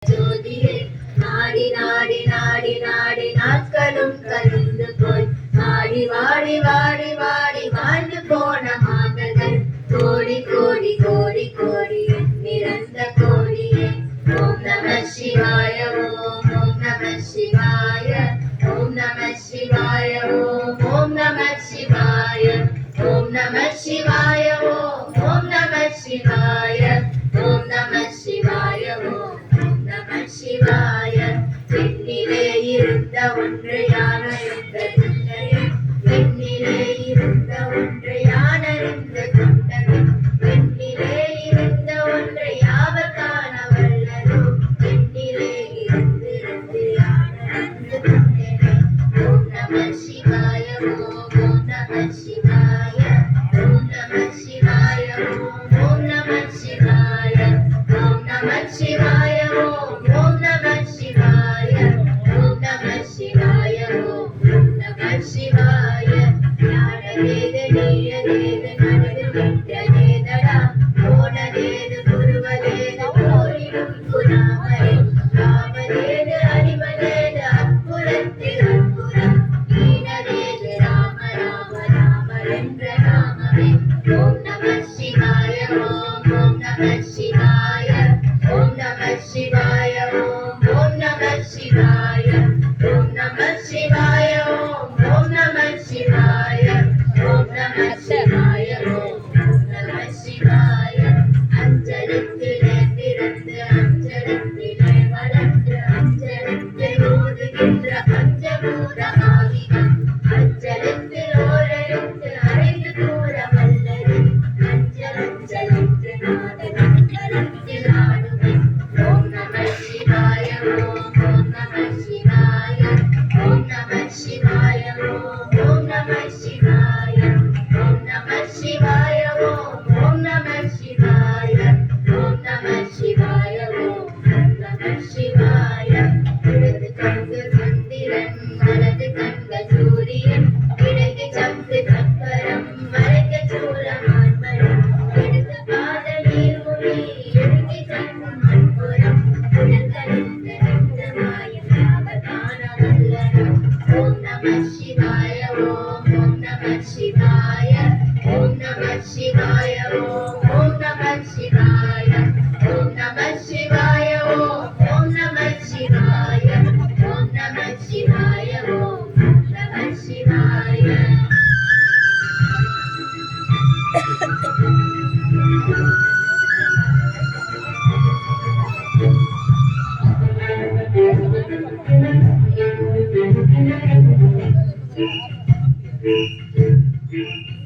ஜோதியே நாடி நாடி நாடி நாடி நாட்களும் கலந்து போய் வாடி வாடி வாடி வாடி வாழ்ந்து போன மாதங்கள் கோடி கோடி கோடி கோடி நிறந்த கோடியே ஓம் நம சிவாய ஓம் நம சிவாய ஓம் நம சிவாய ஓம் நம சிவாய ஓம் நம சிவாய ஓம் நம சிவாய ஓம் நம சிவாய ஓம் நம சிவாய பெண்ணிலே இருந்த ஒன்று யானையுண்டதில்லை பெண்ணிலே இருந்த ஒன்று யானறிந்த கொண்டது பெண்ணிலே இருந்த ஒன்று யாவர் காண வல்லதோ பெண்ணிலே இருந்து யானறிந்து கொண்டது ஓம் நம சிவாய ஓம் நம சிவாய ஓம் நம சிவாய ஓம் நம சிவாய ஓம் நம சிவாய ஓம் நம சிவாய ஓம் நம சிவாய ஓம் நம சிவாய ஞானதேது நீயதேது நடந்து விட்டதேதடா போனதேது புருவதேது போரிடும் புறாமரே காமதேது அறிவதேது அற்புதத்தில் அற்புதம் ஈனதேது ராம ராம ராமரென்ற நாமமே ஓம் நம சிவாய ஓம் நம சிவாய ஓம் நம சிவாய ஓம் நம சிவாய ஓம் நம சிவாய ஓம் நம சிவாய ஓம் நம சிவாய ஓம் நம சிவாய அஞ்சலத்திலே பிறந்து அஞ்சலத்திலே வளர்ந்து அஞ்சலத்தில் ஓடுகின்ற பஞ்சபூத ஆதினம் அஞ்சலத்தில் ஓரெழுத்து அறைந்து கூற வல்லது அஞ்சலஞ்சலத்து நாதனம் கலத்தில் ஆடுமே ஓம் நம சிவாய ஓம் நம சிவாய ஓம் நம சிவாய ஓம் நம சிவாய ஓம் நம சிவாய ஓம் நம சிவாய ஓம் நம சிவாய ஓம் நம சிவாய இடது கங்கு சந்திரன் வலது கண்கள் சூரியன் இடது சங்கு சக்கரம் வலது சூரமான்மரம் இடது பாத நீர்மொழி எழுதி சங்கும் மண்புறம் உடற்கலந்த ரத்தமாயம் யாவர் காண வல்லனம் ஓம் நம சிவாய ஓம் நம சிவாய ஓம் நம சிவாய ஓம் நம சிவாய ஓம் நம சிவாய ஓம் நம சிவாய ஓம் நம சிவாய ஓம் நம சிவாய Thank you.